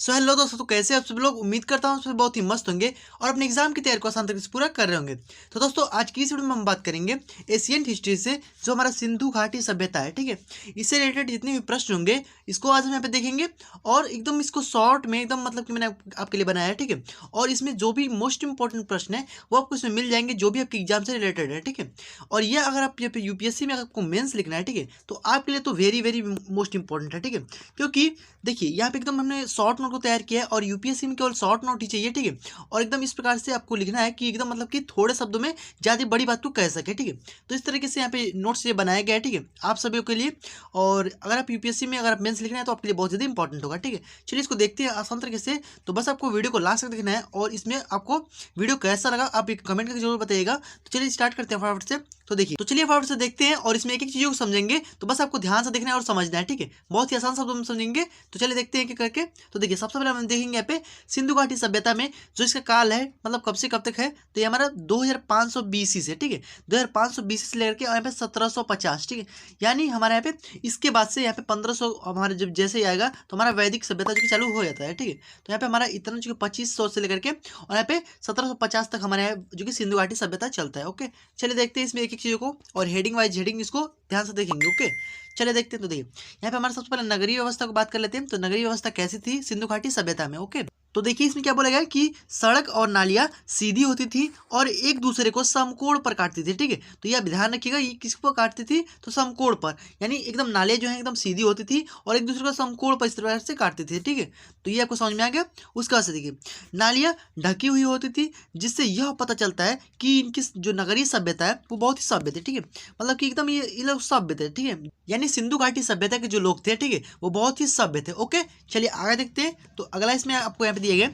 So hello दोस्तों, तो कैसे आप सभी लोग। उम्मीद करता हूँ सब बहुत ही मस्त होंगे और अपने एग्जाम की तैयारी को आसान तरीके से पूरा कर रहे होंगे। तो दोस्तों आज की इस वीडियो में हम बात करेंगे एशियन हिस्ट्री से, जो हमारा सिंधु घाटी सभ्यता है, ठीक है। इससे रिलेटेड जितने भी प्रश्न होंगे इसको आज हम यहाँ पे देखेंगे और एकदम इसको शॉर्ट में एकदम मतलब कि मैंने आपके लिए बनाया है, ठीक है। और इसमें जो भी मोस्ट इंपॉर्टेंट प्रश्न है वो आपको इसमें मिल जाएंगे, जो भी आपके एग्जाम से रिलेटेड है, ठीक है। और ये अगर आप यहाँ पे यूपीएससी में आपको मेंस लिखना है, ठीक है, तो आपके लिए तो वेरी वेरी मोस्ट इंपॉर्टेंट है, ठीक है। क्योंकि देखिए यहाँ पे एकदम हमने शॉर्ट नोट को तैयार किया है और यूपीएससी में केवल शॉर्ट नोट ही चाहिए, ठीक है। और एकदम इस प्रकार से आपको लिखना है कि एकदम मतलब कि थोड़े शब्दों में ज़्यादा बड़ी बात को कह सके, ठीक है। तो इस तरीके से यहाँ पे नोट्स ये बनाया गया है, ठीक है, आप सभी के लिए। और अगर आप यूपीएससी में अगर आप मेंस लिखना है तो आपके लिए बहुत ज़्यादा इंपॉर्टेंट होगा, ठीक है। चलिए इसको देखते हैं आसान तरीके से। तो बस आपको वीडियो को लास्ट तक देखना है और इसमें आपको वीडियो कैसा लगा आप एक कमेंट करके जरूर बताइएगा। तो चलिए स्टार्ट करते हैं फटाफट से। तो देखिए, तो चलिए फटाफट से देखते हैं और इसमें एक एक चीज़ों को समझेंगे। तो बस आपको ध्यान से देखना है और समझना है, ठीक है। बहुत ही आसान शब्दों में समझेंगे। तो चलिए देखते हैं कि करके। तो देखिए सबसे पहले हम देखेंगे यहाँ पे सिंधु घाटी सभ्यता में जो इसका काल है, मतलब कब से कब तक है, तो ये हमारा 2500 बीसी से, ठीक है, 2500 बीसी से लेकर के यहाँ पे 1750, ठीक है। यानी हमारे यहाँ पे इसके बाद से यहाँ पे 1500 हमारे जब जैसे ही आएगा तो हमारा वैदिक सभ्यता जो कि चालू हो जाता है, ठीक है। तो यहाँ पे हमारा इतना जो कि 2500 से लेकर के और यहाँ पे 1750 तक हमारे यहाँ जो कि सिंधु घाटी सभ्यता चलता है। ओके, चलिए देखते हैं इसमें एक एक चीज़ों को और हेडिंग वाइज हेडिंग इसको ध्यान से देखेंगे। ओके, चलिए देखते हैं। तो देखिए यहाँ पे हमारे सबसे पहले नगरीय व्यवस्था को बात कर लेते हैं। तो नगरीय व्यवस्था कैसी थी सिंधु घाटी सभ्यता में। ओके, तो देखिए इसमें क्या बोला गया है कि सड़क और नालियां सीधी होती थी और एक दूसरे को समकोण पर काटती थी, ठीक है। तो यह ध्यान रखिएगा, ये किस पर काटती थी, तो समकोण पर, यानी एकदम नालियां जो है एकदम सीधी होती थी और एक दूसरे को समकोण पर इस तरह से काटती थी, ठीक है। तो ये आपको समझ में आ गया। उसके बाद से देखिए नालियां ढकी हुई होती थी, जिससे यह पता चलता है कि इनकी जो नगरीय सभ्यता है वो बहुत ही सभ्य थी, ठीक है। मतलब कि एकदम ये लोग सभ्य थे, ठीक है। यानी सिंधु घाटी सभ्यता के जो लोग थे, ठीक है, वो बहुत ही सभ्य थे। ओके, चलिए आगे देखते हैं। तो अगला इसमें आपको यहाँ पे दिया गया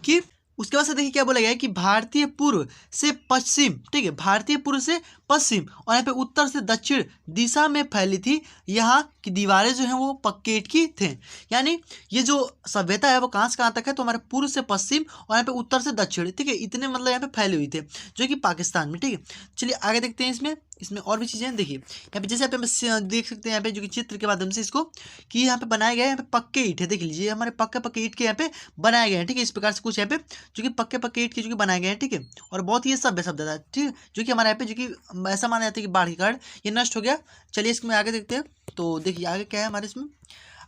कि उसके बाद से देखिए क्या बोला गया है कि भारतीय पूर्व से पश्चिम, ठीक है, भारतीय पूर्व से पश्चिम और यहाँ पे उत्तर से दक्षिण दिशा में फैली थी। यहाँ की दीवारें जो हैं वो पक्के ईंट की थे। यानी ये जो सभ्यता है वो कहाँ से कहाँ तक है, तो हमारे पूर्व से पश्चिम और यहाँ पे उत्तर से दक्षिण, ठीक है, इतने मतलब यहाँ पे फैले हुए थे जो कि पाकिस्तान में, ठीक है। चलिए आगे देखते हैं इसमें और भी चीज़ें। देखिए यहाँ पे जैसे आप देख सकते हैं यहाँ पे जो कि चित्र के माध्यम से इसको कि यहाँ पे बनाया गया है, यहाँ पे पक्के ईंट है, देख लीजिए हमारे पक्के पक्के ईंट के यहाँ पे बनाए गए हैं, ठीक है। इस प्रकार से कुछ यहाँ पे जो कि पक्के पक्के ईंट के जो कि बनाए गए हैं, ठीक है। और बहुत ही ये सभ्य शब्द था, ठीक है, जो कि हमारे यहाँ पे जो कि ऐसा माना जाता है कि बाढ़ के कारण ये नष्ट हो गया। चलिए इसमें आगे देखते हैं। तो देखिए आगे क्या है हमारे इसमें,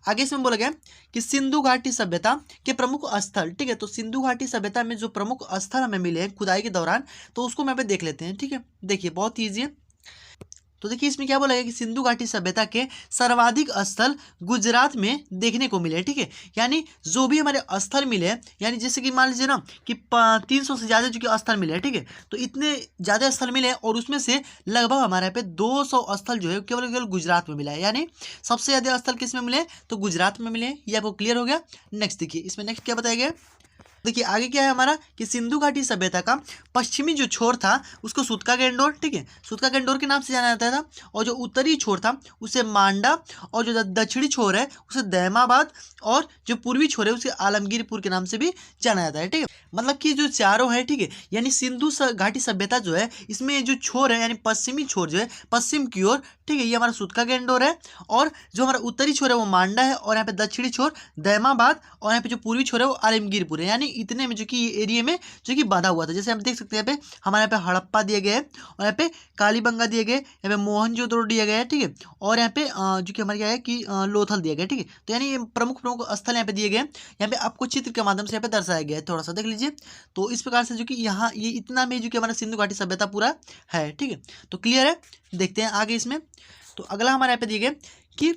आगे इसमें बोला गया कि सिंधु घाटी सभ्यता के प्रमुख स्थल, ठीक है। तो सिंधु घाटी सभ्यता में जो प्रमुख स्थल हमें मिले हैं खुदाई के दौरान, तो उसको मैं पे देख लेते हैं, ठीक है। देखिए बहुत ईजी है। तो देखिए इसमें क्या बोला गया कि सिंधु घाटी सभ्यता के सर्वाधिक स्थल गुजरात में देखने को मिले, ठीक है। यानी जो भी हमारे स्थल मिले हैं, यानी जैसे कि मान लीजिए ना कि 300 से ज़्यादा जो कि स्थल मिले हैं, ठीक है। तो इतने ज़्यादा स्थल मिले हैं और उसमें से लगभग हमारे यहाँ पे 200 स्थल जो है केवल केवल गुजरात में मिला है। यानी सबसे ज़्यादा स्थल किस में मिले, तो गुजरात में मिले हैं। ये आपको क्लियर हो गया। नेक्स्ट देखिए इसमें नेक्स्ट क्या बताया गया। देखिए आगे क्या है हमारा कि सिंधु घाटी सभ्यता का पश्चिमी जो छोर था उसको सूतका गंडोर, ठीक है, सूतका गंडोर के नाम से जाना जाता था। और जो उत्तरी छोर था उसे मांडा और जो दक्षिणी छोर है उसे दैमाबाद और जो पूर्वी छोर है उसे आलमगीरपुर के नाम से भी जाना जाता है, ठीक है। मतलब कि जो चारों है, ठीक है, यानी सिंधु घाटी सभ्यता जो है इसमें जो छोर है यानी पश्चिमी छोर जो है पश्चिम की ओर, ठीक है, ये हमारा सूतका गंडोर है। और जो हमारा उत्तरी छोर है वो मांडा है और यहाँ पे दक्षिणी छोर दैमाबाद और यहाँ पे जो पूर्वी छोर है वो आलमगीरपुर है। यानी इतने में जो कि ये एरिया में जो कि बांधा हुआ था। जैसे हम देख सकते हैं यहाँ पे हमारे यहाँ पे हड़प्पा दिया गया है और यहाँ पे कालीबंगा दिया गया है, यहाँ पे मोहनजोदड़ो दिया गया है, ठीक है। और यहाँ पे जो कि हमारे क्या है कि लोथल दिया गया है, ठीक है। तो यानी ये प्रमुख प्रमुख स्थल यहाँ पे दिए गए हैं। यहाँ पे आपको चित्र के माध्यम से यहाँ पे दर्शाया गया है, थोड़ा सा देख लीजिए। तो इस प्रकार से जो कि यहाँ ये इतना में जो कि हमारा सिंधु घाटी सभ्यता पूरा है, ठीक है। तो क्लियर है। देखते हैं आगे इसमें। तो अगला हमारे यहाँ पे दिए गए कि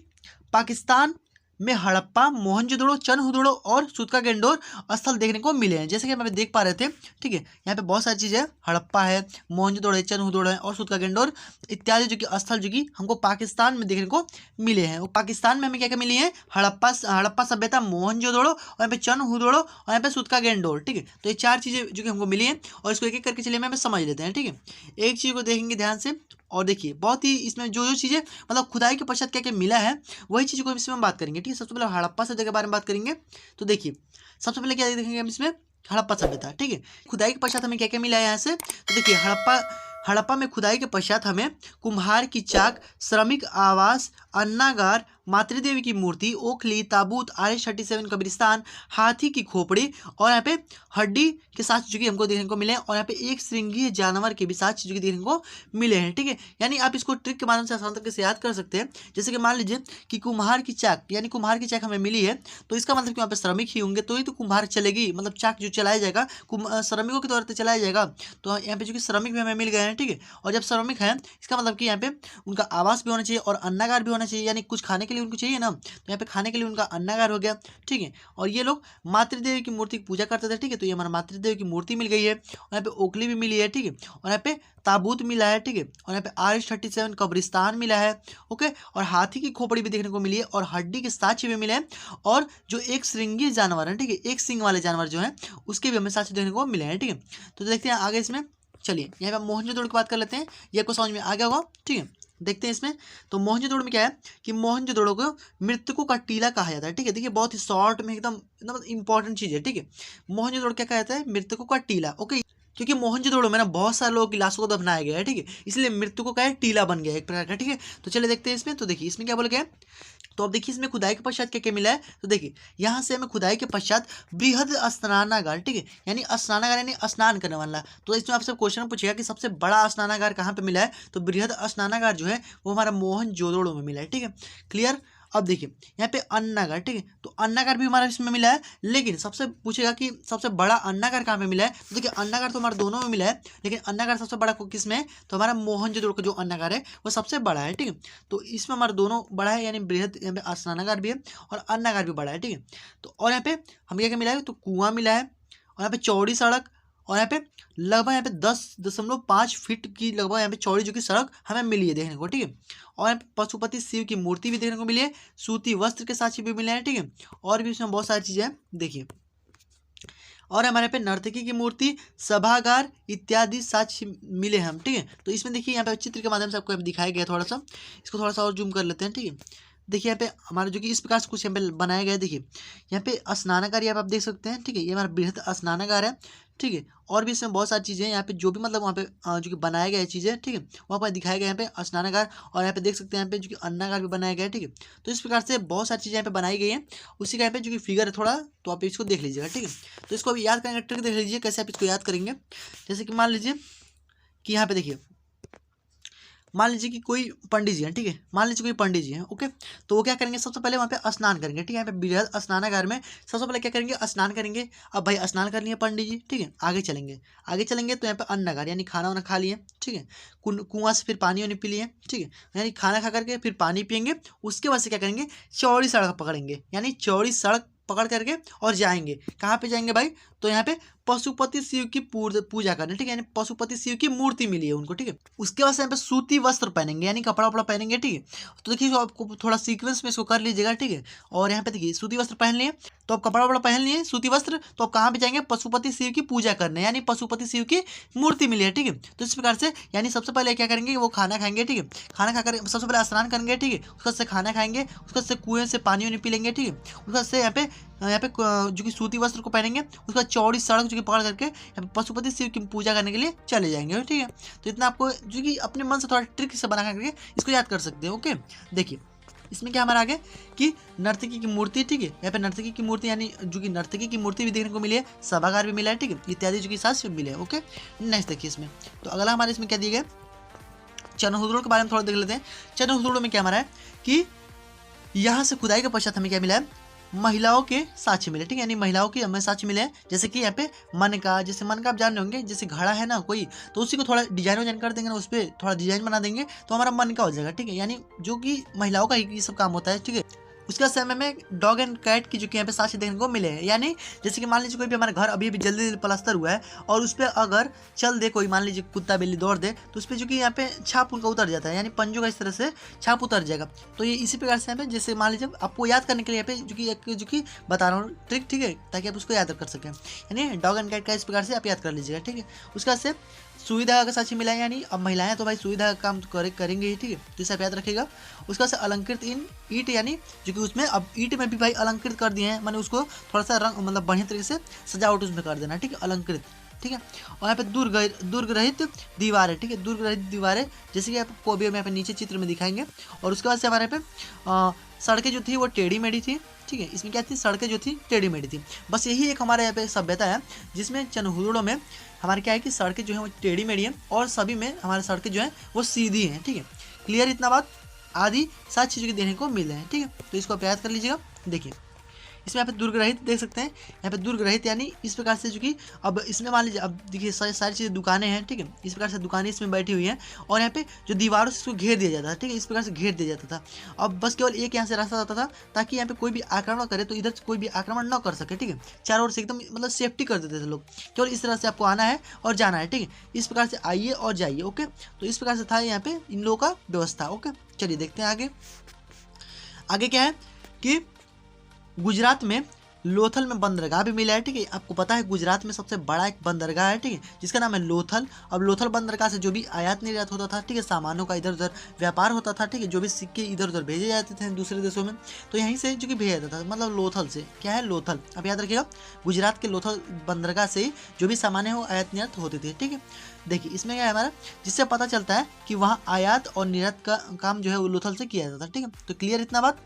पाकिस्तान में हड़प्पा, मोहनजोदड़ो, चनहुदड़ो और सूतका गंडोर स्थल देखने को मिले हैं। जैसे कि हम देख पा रहे थे, ठीक है, यहाँ पे बहुत सारी चीज़ें है, हड़प्पा है, मोहनजोदड़ो है, चनहुदड़ो है और सूतका गंडोर इत्यादि जो कि स्थल जो कि हमको पाकिस्तान में देखने को मिले हैं। वो पाकिस्तान में हमें क्या क्या मिली है, हड़प्पा सभ्यता, मोहनजोदड़ो और यहाँ पे चनहुदड़ो और यहाँ पे सूतका गंडोर, ठीक है। तो ये चार चीज़ें जो कि हमको मिली हैं और इसको एक एक करके चलिए मैं समझ लेते हैं, ठीक है। एक चीज़ को देखेंगे ध्यान से और देखिए बहुत ही इसमें जो जो चीज़ें मतलब खुदाई के पश्चात क्या क्या मिला है वही चीज़ को इसमें हम बात करेंगे, ठीक है। सबसे पहले हड़प्पा सभ्यता के बारे में बात करेंगे। तो देखिए सबसे पहले क्या देखेंगे हम इसमें, हड़प्पा सभ्यता, ठीक है। खुदाई के पश्चात हमें क्या क्या मिला है यहाँ से, तो देखिए हड़प्पा में खुदाई के पश्चात हमें कुम्हार की चाक, श्रमिक आवास, अन्नागार, मातृदेवी की मूर्ति, ओखली, ताबूत, RH-37 कब्रिस्तान, हाथी की खोपड़ी और यहाँ पे हड्डी के साथ जो कि हमको देखने को मिले और यहाँ पे एक श्रृंगीय जानवर के भी साथ जो कि देखने को मिले हैं। ठीक है, यानी आप इसको ट्रिक के माध्यम से आसान तरीके से याद कर सकते हैं। जैसे कि मान लीजिए कि कुम्हार की चाक, यानी कुम्हार की चाक हमें मिली है, तो इसका मतलब कि वहाँ पे श्रमिक ही होंगे, तो ही तो कुम्हार चलेगी, मतलब चाक जो चलाया जाएगा श्रमिकों के तौर पर चलाया जाएगा। तो यहाँ पे जो कि श्रमिक भी हमें मिल गए हैं। ठीक है, और जब श्रमिक हैं इसका मतलब कि यहाँ पे उनका आवास भी होना चाहिए और अन्नागार भी होना चाहिए, यानी कुछ खाने के लिए उनको चाहिए ना, तो यहाँ पे खाने के लिए उनका अन्नागार हो गया। ठीक है, और ये लोग मातृदेवी की मूर्ति की पूजा करते थे। ठीक है, तो ये हमारा मातृदेवी की मूर्ति मिल गई है और यहाँ पे ओखली भी मिली है। ठीक है, और यहाँ पे ताबूत मिला है। ठीक है, और यहाँ पे RH-37 कब्रिस्तान मिला है। ओके, और हाथी की खोपड़ी भी देखने को मिली है और हड्डी के साक्ष्य भी मिले हैं और जो एक श्रृंगीय जानवर है, ठीक है, एक सिंग वाले जानवर जो है उसके भी हमें साक्ष्य देखने को मिले हैं। ठीक है, तो देखते हैं आगे इसमें। चलिए यहाँ पे मोहनजोदड़ो की बात कर लेते हैं, ये आपको समझ में आ गया होगा। ठीक है, देखते हैं इसमें। तो मोहनजोदड़ो में क्या है कि मोहनजोदड़ो को मृतकों का टीला कहा जाता है। ठीक है, देखिए बहुत ही शॉर्ट में एकदम एकदम इंपॉर्टेंट चीज़ है। ठीक है, मोहनजोदड़ो क्या कहा जाता है, मृतकों का टीला। ओके, क्योंकि मोहनजोदड़ो में ना बहुत सारे लोगों की लाशों को दफनाया गया है। ठीक है, इसलिए मृतकों का टीला बन गया है एक प्रकार का। ठीक है, तो चलिए देखते हैं इसमें। तो देखिए इसमें क्या बोला गया है, तो अब देखिए इसमें खुदाई के पश्चात क्या क्या मिला है। तो देखिए यहाँ से हमें खुदाई के पश्चात बृहद स्नानागार, ठीक है, यानी स्नानागार यानी स्नान करने वाला। तो इसमें आपसे क्वेश्चन पूछेगा कि सबसे बड़ा स्नानागार कहाँ पे मिला है, तो बृहद स्नानागार जो है वो हमारा मोहनजोदड़ो में मिला है। ठीक है, क्लियर। अब देखिए यहाँ पे अन्नागार, ठीक है, तो अन्नागार भी हमारा इसमें मिला है, लेकिन सबसे पूछेगा कि सबसे बड़ा अन्नागार कहाँ पे मिला है। तो देखिए अन्नागार तो हमारा दोनों में मिला है, लेकिन अन्नागार सबसे बड़ा किस में है, तो हमारा मोहनजोदड़ो का जो अन्नागार है वो सबसे बड़ा है। ठीक है, तो इसमें हमारा दोनों बड़ा है, यानी बृहद यहाँ पे स्नानागार भी है और अन्नागार भी बड़ा है। ठीक है, तो और यहाँ पे हम क्या क्या मिला है, तो कुआं मिला है और यहाँ पे चौड़ी सड़क और यहाँ पे लगभग यहाँ पे 10.5 फीट की लगभग यहाँ पे चौड़ी जो कि सड़क हमें मिली है देखने को। ठीक है, और यहाँ पे पशुपति शिव की मूर्ति भी देखने को मिली है, सूती वस्त्र के साक्ष्य भी मिले हैं। ठीक है, और भी इसमें बहुत सारी चीज़ें हैं देखिए, और हमारे पे नर्तकी की मूर्ति, सभागार इत्यादि साक्ष्य मिले हम। ठीक है, तो इसमें देखिए यहाँ पे चित्र के माध्यम से आपको दिखाया गया, थोड़ा सा इसको थोड़ा सा और जूम कर लेते हैं। ठीक है, देखिए यहाँ पे हमारा जो कि इस प्रकार से कुछ यहाँ पे बनाया गया है। देखिए यहाँ पे स्नानागार यहाँ पे आप देख सकते हैं। ठीक है, ये हमारा बृहद स्नानागार है। ठीक है, और भी इसमें बहुत सारी चीज़ें हैं यहाँ पे जो भी मतलब वहाँ पे जो कि बनाया गया है चीज़ें। ठीक है, वहाँ पर दिखाया गया यहाँ पे स्नानागार और यहाँ पे देख सकते हैं यहाँ पे जो कि अन्नागार भी बनाया गया है। ठीक है, तो इस प्रकार से बहुत सारी चीज़ें यहाँ पे बनाई गई हैं। उसी का यहाँ पे जो कि फिगर है थोड़ा, तो आप इसको देख लीजिएगा। ठीक है, तो इसको अभी याद करेंगे, ट्रिक देख लीजिए कैसे आप इसको याद करेंगे। जैसे कि मान लीजिए कि यहाँ पे देखिए, मान लीजिए कि कोई पंडित जी हैं। ठीक है, मान लीजिए कोई पंडित जी हैं। ओके, तो वो क्या करेंगे, सबसे पहले वहाँ पे स्नान करेंगे। ठीक है, यहाँ पे बृहद स्नानागार में सबसे पहले क्या करेंगे, स्नान करेंगे। अब भाई स्नान कर लिए पंडित जी, ठीक है, आगे चलेंगे तो यहाँ पे अन्नगार यानी खाना वाना खा लिए। ठीक है, कुआं से फिर पानी वानी पी लिए। ठीक है, यानी खाना खा करके फिर पानी पियेंगे। उसके बाद से क्या करेंगे, चौड़ी सड़क पकड़ेंगे, यानी चौड़ी सड़क पकड़ करके और जाएंगे। कहाँ पे जाएंगे भाई, तो यहाँ पे पशुपति शिव की पूजा करने। ठीक है, यानी पशुपति शिव की मूर्ति मिली है उनको। ठीक है, उसके बाद से यहाँ पे सूती वस्त्र पहनेंगे, यानी कपड़ा वपड़ा पहनेंगे। ठीक है, तो देखिए आपको थोड़ा सीक्वेंस में इसको कर लीजिएगा। ठीक है, और यहाँ पे देखिए सूती वस्त्र पहन लिए, तो अब कपड़ा वपड़ा पहन लिए सूती वस्त्र, तो अब कहाँ पे जाएंगे, पशुपति शिव की पूजा करने, यानी पशुपति शिव की मूर्ति मिली है। ठीक है, तो इस प्रकार से यानी सबसे पहले क्या करेंगे, वो खाना खाएंगे। ठीक है, खाना खाकर सबसे पहले स्नान करेंगे। ठीक है, उसके से खाना खाएंगे, उसके से कुएं से पानी वानी पी लेंगे। ठीक है, उसके से यहाँ पे जो कि सूती वस्त्र को पहनेंगे, उसका चौड़ी सड़क जो कि पकड़ करके पशुपति शिव की पूजा करने के लिए चले जाएंगे। ठीक है, तो इतना आपको जो कि अपने मन से थोड़ा ट्रिक से बना करके इसको याद कर सकते हैं। ओके, देखिए इसमें क्या हमारा आगे कि नर्तकी की मूर्ति। ठीक है, यहाँ पे नर्तकी की मूर्ति यानी जो कि नर्तकी की मूर्ति भी देखने को मिली है, सभागार भी मिला है। ठीक है, इत्यादि जो कि साक्ष्य मिले हैं। ओके, नेक्स्ट देखिए इसमें, तो अगला हमारे इसमें क्या दिया गया, चनहुदड़ो के बारे में थोड़ा देख लेते हैं। चनहुदड़ो में क्या हमारा है कि यहाँ से खुदाई के पश्चात हमें क्या मिला है, महिलाओं के साक्ष्य मिले। ठीक है, यानी महिलाओं के हमें साक्ष्य मिले हैं। जैसे कि यहाँ पे मन का, जैसे मन का आप जान रहे होंगे, जैसे घड़ा है ना कोई, तो उसी को थोड़ा डिजाइन कर देंगे ना, उस पर थोड़ा डिजाइन बना देंगे तो हमारा मन का हो जाएगा। ठीक है, यानी जो कि महिलाओं का ये सब काम होता है। ठीक है, उसका समय में डॉग एंड कैट की जो कि यहाँ पे साक्ष्य देखने को मिले हैं। यानी जैसे कि मान लीजिए कोई भी हमारा घर अभी जल्दी प्लास्टर हुआ है और उस पर अगर चल दे कोई, मान लीजिए कुत्ता बिल्ली दौड़ दे, तो उस पर जो कि यहाँ पे छाप उनका उतर जाता है, यानी पंजों का इस तरह से छाप उतर जाएगा। तो ये इसी प्रकार से यहाँ पे जैसे मान लीजिए आपको याद करने के लिए यहाँ पे जो कि बता रहा हूँ ट्रिक। ठीक है, ताकि आप उसको याद कर सकें, यानी डॉग एंड कैट का इस प्रकार से आप याद कर लीजिएगा। ठीक है, उसका से सुविधा का साक्ष्य मिला है, यानी अब महिलाएं तो भाई सुविधा का काम करेंगे ही। ठीक है, तो इसे आप याद रखिएगा। उसका से अलंकृत ईंट, यानी जो कि उसमें अब ईंट में भी भाई अलंकृत कर दिए हैं, मैंने उसको थोड़ा सा रंग मतलब बढ़िया तरीके से सजावट उसमें कर देना। ठीक है, अलंकृत ठीक है। और यहाँ पे दुर्ग रहित दीवारें, ठीक है, दुर्ग रहित दीवारें, जैसे कि आपको अभी हम यहाँ पे नीचे चित्र में दिखाएंगे। और उसके बाद से हमारे यहाँ पे सड़कें जो थी वो टेढ़ी मेढ़ी थी, ठीक है। इसमें क्या थी, सड़कें जो थी टेढ़ी मेढ़ी थी। बस यही एक हमारे यहाँ पे सभ्यता है जिसमें चनहुदड़ों में हमारे क्या है कि सड़कें जो है वो टेढ़ी मेढ़ी हैं और सभी में हमारे सड़कें जो हैं वो सीधी हैं, ठीक है। क्लियर इतना बात, आदि 7 चीज़ों के देखने को मिल रहे हैं, ठीक है। तो इसको आप याद कर लीजिएगा। देखिए इसमें यहाँ पे दुर्ग रहित देख सकते हैं, यहाँ पे दुर्ग रहित यानी इस प्रकार से जो कि अब इसमें मान लीजिए, अब देखिए सारी चीज़ें दुकानें हैं, ठीक है, इस प्रकार से दुकानें इसमें बैठी हुई हैं और यहाँ पे जो दीवारों से इसको घेर दिया जाता था, ठीक है, इस प्रकार से घेर दिया जाता था। अब बस केवल एक यहाँ से रास्ता आता था ताकि यहाँ पे कोई भी आक्रमण करे तो इधर से कोई भी आक्रमण न कर सके, ठीक है। चारों ओर से एकदम मतलब सेफ्टी कर देते थे लोग, केवल इस तरह से आपको आना है और जाना है, ठीक है, इस प्रकार से आइए और जाइए। ओके, तो इस प्रकार से था यहाँ पे इन लोगों का व्यवस्था। ओके, चलिए देखते हैं आगे। आगे क्या है कि गुजरात में लोथल में बंदरगाह भी मिला है, ठीक है। आपको पता है गुजरात में सबसे बड़ा एक बंदरगाह है, ठीक है, जिसका नाम है लोथल। अब लोथल बंदरगाह से जो भी आयात निर्यात होता था, ठीक है, सामानों का इधर उधर व्यापार होता था, ठीक है, जो भी सिक्के इधर उधर भेजे जाते थे दूसरे देशों में, तो यहीं से जो कि भेजा जाता था, मतलब लोथल से। क्या है, लोथल। अब याद रखिएगा, गुजरात के लोथल बंदरगाह से ही जो भी सामान है वो आयात निर्यात होते थे, ठीक है। देखिए इसमें क्या है हमारा, जिससे पता चलता है कि वहाँ आयात और निर्यात का काम जो है वो लोथल से किया जाता था, ठीक है। तो क्लियर इतना बात।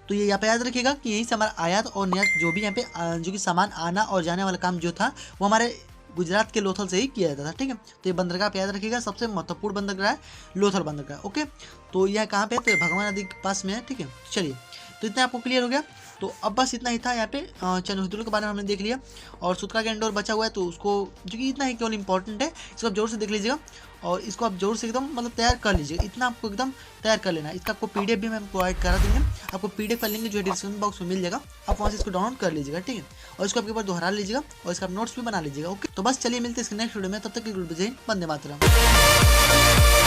तो ये यहाँ पे याद रखिएगा कि यहीं से हमारा आयात और निर्यात जो भी यहाँ पे जो कि सामान आना और जाने वाला काम जो था वो हमारे गुजरात के लोथल से ही किया जाता था, ठीक है। तो ये बंदरगाह पे याद रखिएगा, सबसे महत्वपूर्ण बंदरगाह है लोथल बंदरगाह। ओके, तो यह कहाँ पे है, तो ये भगवान नदी के पास में है, ठीक है। चलिए, तो इतना आपको क्लियर हो गया। तो अब बस इतना ही था यहाँ पे चनहुदड़ों के बारे में हमने देख लिया। और सूत्रा का इंडोर बचा हुआ है, तो उसको जो कि इतना ही केवल इंपॉर्टेंट है, इसको आप जरूर से देख लीजिएगा और इसको आप जरूर से एकदम मतलब तैयार कर लीजिएगा। इतना आपको एकदम तैयार कर लेना है। इसका आपको पीडीएफ भी मैं प्रोवाइड करा देंगे, आपको पीडीएफ का लिंक जो है डिस्क्रिप्शन बॉक्स में मिल जाएगा, आप वहाँ से इसको डाउनलोड कर लीजिएगा, ठीक है। और इसको आपके ऊपर दोहरा लीजिएगा और इसका आप नोट्स भी बना लीजिएगा। ओके, तो बस चलिए मिलते हैं इसके नेक्स्ट वीडियो में, तब तक के लिए जय हिंद, वंदे मातरम।